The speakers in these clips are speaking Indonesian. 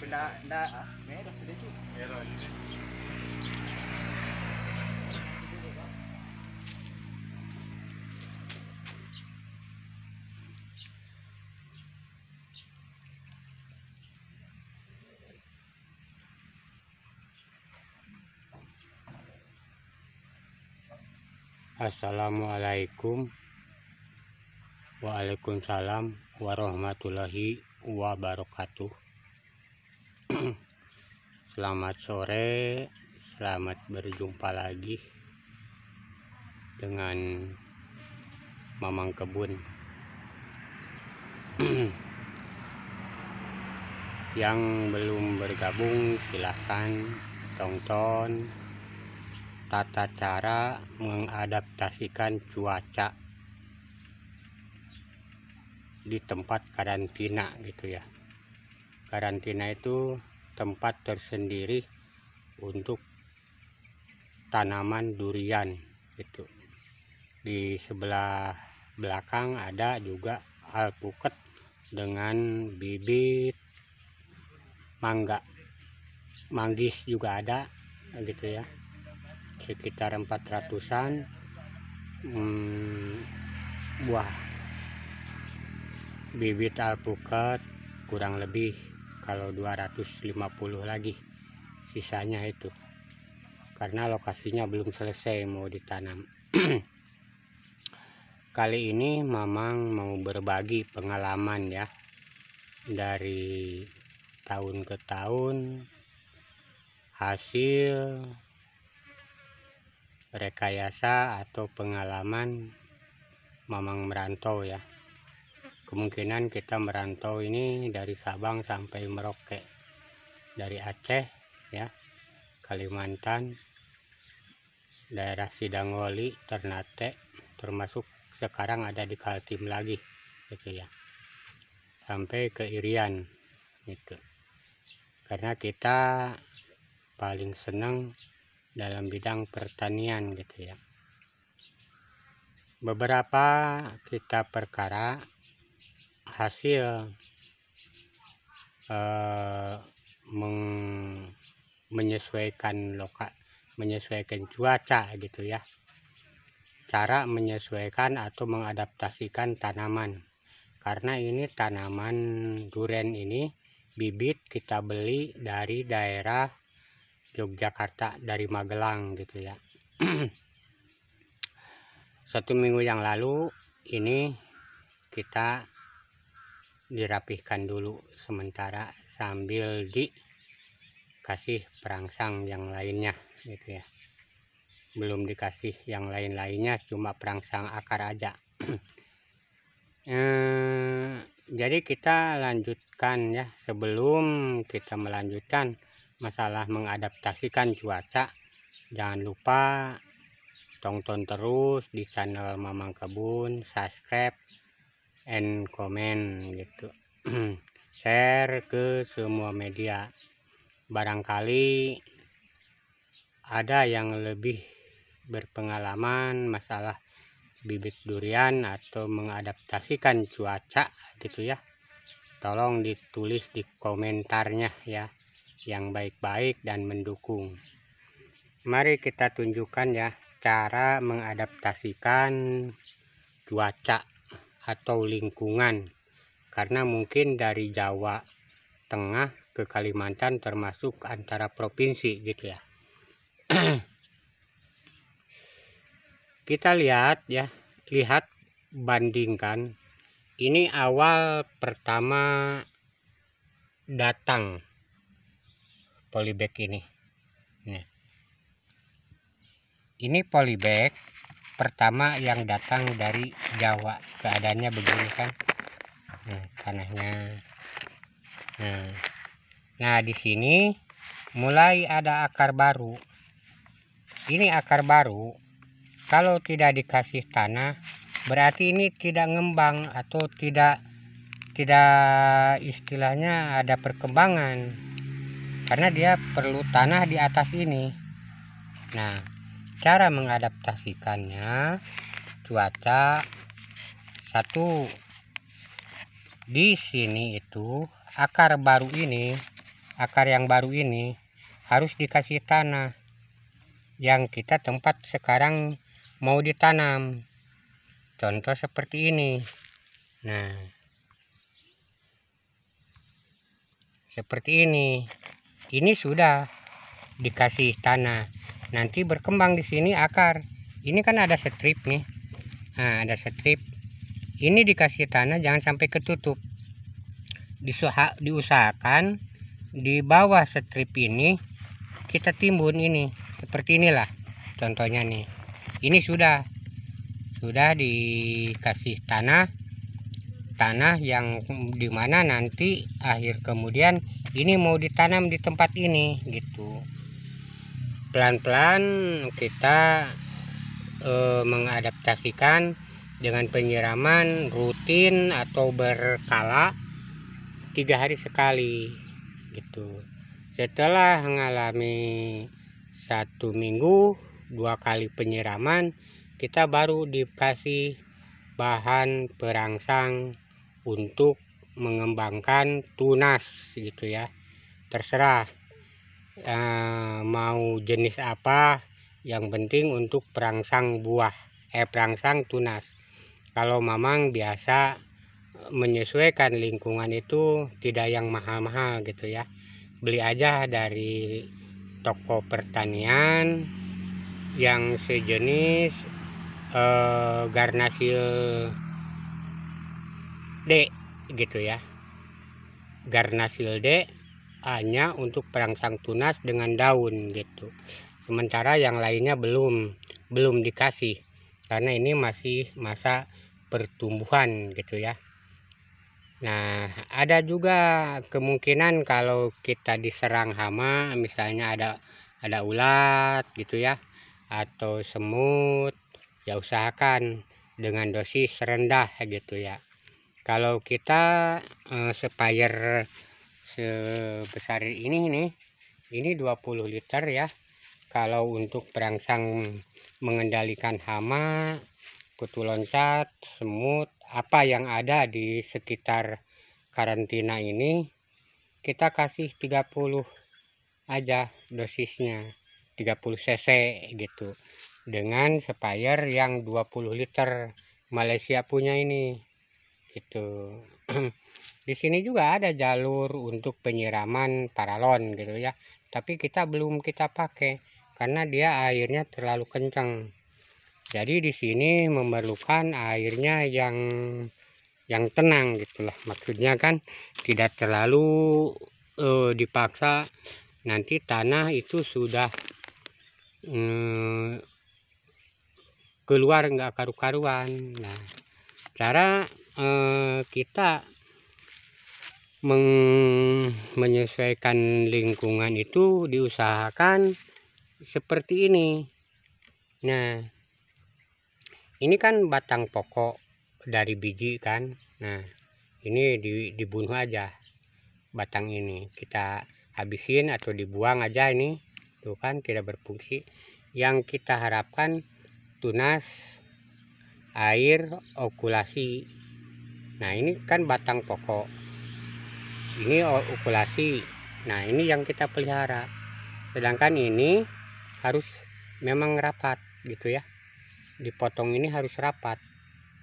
Enggak, merah sedikit. Merah ini. Assalamualaikum. Waalaikumsalam warahmatullahi wabarakatuh. Selamat sore, selamat berjumpa lagi dengan Mamang Kebun. Yang belum bergabung silahkan tonton tata cara mengadaptasikan cuaca di tempat karantina gitu ya. Karantina itu tempat tersendiri untuk tanaman durian gitu. Di sebelah belakang ada juga alpukat dengan bibit mangga, manggis juga ada gitu ya, sekitar 400-an buah bibit alpukat, kurang lebih kalau 250 lagi sisanya itu, karena lokasinya belum selesai mau ditanam. Kali ini Mamang mau berbagi pengalaman ya, dari tahun ke tahun, hasil rekayasa atau pengalaman Mamang merantau ya. Kemungkinan kita merantau ini dari Sabang sampai Merauke, dari Aceh ya, Kalimantan, daerah Sidangoli, Ternate, termasuk sekarang ada di Kaltim lagi gitu ya, sampai ke Irian gitu. Karena kita paling senang dalam bidang pertanian gitu ya. Beberapa kita perkara hasil menyesuaikan cuaca gitu ya, cara menyesuaikan atau mengadaptasikan tanaman. Karena ini tanaman durian ini bibit kita beli dari daerah Yogyakarta, dari Magelang gitu ya. 1 minggu yang lalu ini kita dirapihkan dulu sementara sambil dikasih perangsang yang lainnya gitu ya. Belum dikasih yang lain-lainnya, cuma perangsang akar aja. Jadi kita lanjutkan ya. Sebelum kita melanjutkan masalah mengadaptasikan cuaca, jangan lupa tonton terus di channel Mamang Kebun, subscribe and comment gitu. Share ke semua media. Barangkali ada yang lebih berpengalaman masalah bibit durian atau mengadaptasikan cuaca gitu ya. Tolong ditulis di komentarnya ya, yang baik-baik dan mendukung. Mari kita tunjukkan ya cara mengadaptasikan cuaca atau lingkungan, karena mungkin dari Jawa Tengah ke Kalimantan termasuk antara provinsi gitu ya. Kita lihat ya, bandingkan ini awal pertama datang polybag ini. Nah, ini polybag pertama yang datang dari Jawa, keadaannya begini kan. Nah, tanahnya. Nah, di sini mulai ada akar baru. Ini akar baru, kalau tidak dikasih tanah berarti ini tidak ngembang atau tidak istilahnya ada perkembangan, karena dia perlu tanah di atas ini. Nah, cara mengadaptasikannya cuaca, satu, di sini itu akar baru ini akar yang baru ini harus dikasih tanah yang kita tempat sekarang mau ditanam. Contoh seperti ini. Nah, seperti ini. Ini sudah dikasih tanah. Nanti berkembang di sini akar. Ini kan ada strip nih. Nah, ada strip. Ini dikasih tanah, jangan sampai ketutup. Diusahakan di bawah strip ini kita timbun ini. Seperti inilah contohnya nih. Ini sudah dikasih tanah yang dimana nanti akhir kemudian ini mau ditanam di tempat ini gitu. Pelan-pelan kita mengadaptasikan dengan penyiraman rutin atau berkala 3 hari sekali gitu. Setelah mengalami 1 minggu 2 kali penyiraman, kita baru dikasih bahan perangsang untuk mengembangkan tunas gitu ya. Terserah mau jenis apa, yang penting untuk perangsang buah, perangsang tunas. Kalau Mamang biasa menyesuaikan lingkungan itu tidak yang mahal-mahal gitu ya, beli aja dari toko pertanian yang sejenis Garnasil D gitu ya. Garnasil D hanya untuk perangsang tunas dengan daun gitu. Sementara yang lainnya belum dikasih karena ini masih masa pertumbuhan gitu ya. Nah, ada juga kemungkinan kalau kita diserang hama, misalnya ada ulat gitu ya, atau semut, ya usahakan dengan dosis rendah gitu ya. Kalau kita spire sebesar ini nih, ini 20 liter ya. Kalau untuk perangsang mengendalikan hama, kutu loncat, semut, apa yang ada di sekitar karantina ini, kita kasih 30 aja dosisnya, 30 cc gitu. Dengan spire yang 20 liter Malaysia punya ini gitu. Di sini juga ada jalur untuk penyiraman paralon gitu ya, tapi belum kita pakai karena dia airnya terlalu kencang. Jadi di sini memerlukan airnya yang tenang gitulah, maksudnya kan tidak terlalu dipaksa, nanti tanah itu sudah keluar nggak karu-karuan. Nah, cara kita menyesuaikan lingkungan itu diusahakan seperti ini. Nah, ini kan batang pokok dari biji kan. Nah, ini dibunuh aja batang ini, kita habisin atau dibuang aja ini. Tuh kan tidak berfungsi. Yang kita harapkan tunas, air, okulasi. Nah, ini kan batang pokok, ini okulasi. Nah, ini yang kita pelihara. Sedangkan ini harus memang rapat gitu ya, dipotong ini harus rapat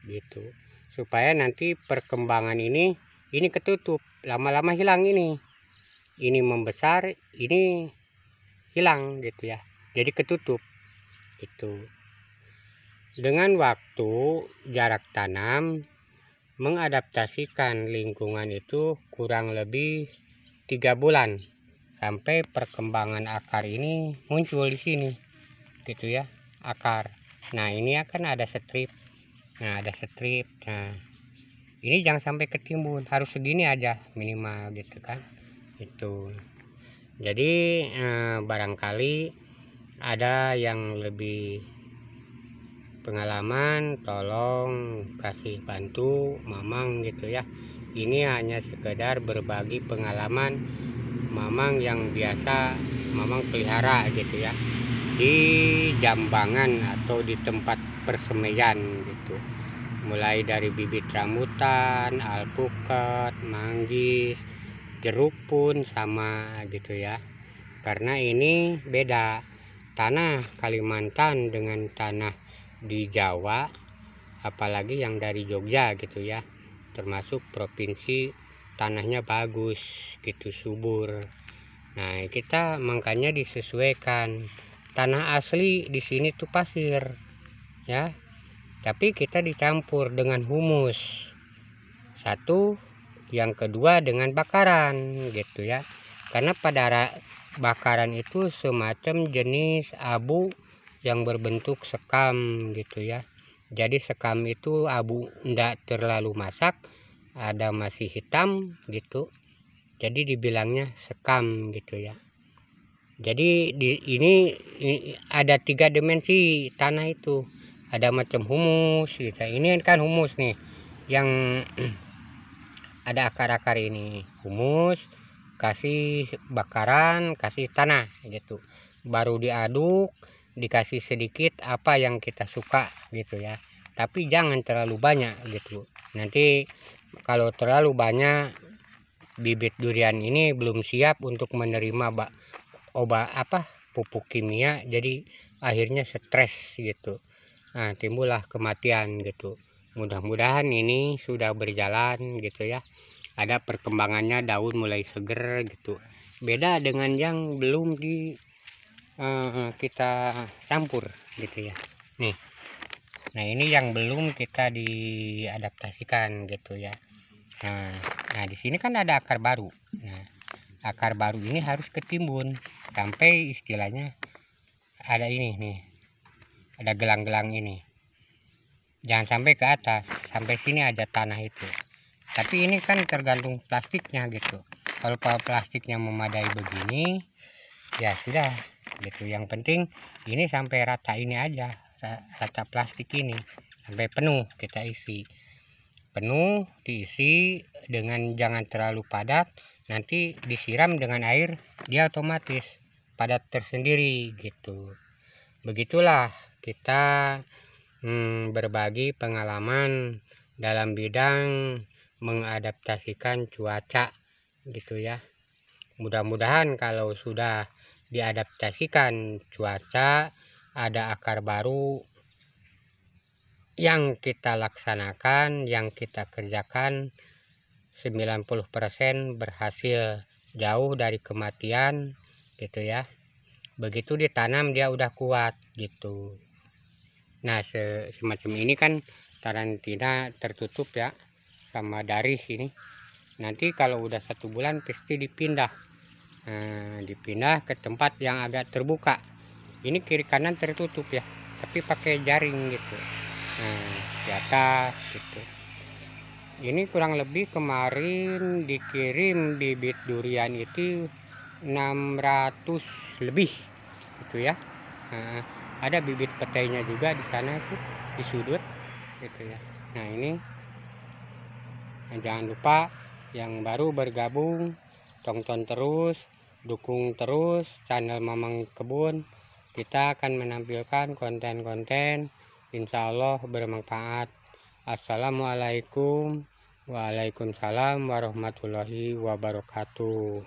gitu, supaya nanti perkembangan ini ketutup, lama-lama hilang ini membesar, ini hilang gitu ya, jadi ketutup itu. Dengan waktu jarak tanam mengadaptasikan lingkungan itu kurang lebih 3 bulan sampai perkembangan akar ini muncul di sini gitu ya, akar. Nah, ini akan ada strip. Nah, ada strip. Nah, ini jangan sampai ketimbun, harus segini aja minimal gitu kan. Itu. Jadi barangkali ada yang lebih pengalaman, tolong kasih bantu Mamang gitu ya. Ini hanya sekedar berbagi pengalaman Mamang yang biasa Mamang pelihara gitu ya, di jambangan atau di tempat persemaian gitu. Mulai dari bibit rambutan, alpukat, manggis, jeruk pun sama gitu ya, karena ini beda tanah Kalimantan dengan tanah di Jawa, apalagi yang dari Jogja gitu ya, termasuk provinsi tanahnya bagus gitu, subur. Nah, kita makanya disesuaikan. Tanah asli di sini tuh pasir ya, tapi kita dicampur dengan humus. Satu, yang kedua dengan bakaran gitu ya. Karena pada bakaran itu semacam jenis abu yang berbentuk sekam gitu ya. Jadi sekam itu abu enggak terlalu masak, ada masih hitam gitu. Jadi dibilangnya sekam gitu ya. Jadi ini ada 3 dimensi tanah itu. Ada macam humus gitu. Ini kan humus nih yang ada akar-akar ini. Humus, kasih bakaran, kasih tanah gitu. Baru diaduk, dikasih sedikit apa yang kita suka gitu ya. Tapi jangan terlalu banyak gitu. Nanti kalau terlalu banyak, bibit durian ini belum siap untuk menerima pupuk kimia, jadi akhirnya stres gitu. Nah, timbullah kematian gitu. Mudah-mudahan ini sudah berjalan gitu ya, ada perkembangannya, daun mulai seger gitu, beda dengan yang belum kita campur gitu ya. Nah ini yang belum kita diadaptasikan gitu ya. Nah di sini kan ada akar baru. Nah, akar baru ini harus ketimbun sampai istilahnya ada ini nih, ada gelang-gelang ini, jangan sampai ke atas, sampai sini aja tanah itu. Tapi ini kan tergantung plastiknya gitu. Kalau plastiknya memadai begini ya sudah gitu. Yang penting ini sampai rata ini aja, rata plastik ini sampai penuh, kita isi penuh, diisi dengan jangan terlalu padat. Nanti disiram dengan air, dia otomatis padat tersendiri gitu. Begitulah kita berbagi pengalaman dalam bidang mengadaptasikan cuaca gitu ya. Mudah-mudahan kalau sudah diadaptasikan cuaca, ada akar baru yang kita laksanakan, yang kita kerjakan, 90% berhasil, jauh dari kematian gitu ya. Begitu ditanam dia udah kuat gitu. Nah semacam ini kan karantina tertutup ya, sama dari sini. Nanti kalau udah 1 bulan pasti dipindah. Dipindah ke tempat yang agak terbuka. Ini kiri kanan tertutup ya, tapi pakai jaring gitu. Di atas gitu. Ini kurang lebih kemarin dikirim bibit durian itu 600 lebih gitu ya. Ada bibit petainya juga di sana itu di sudut gitu ya. Nah ini jangan lupa yang baru bergabung, tonton terus, dukung terus channel Mamang Kebun. Kita akan menampilkan konten-konten insya Allah bermanfaat. Assalamualaikum. Waalaikumsalam warahmatullahi wabarakatuh.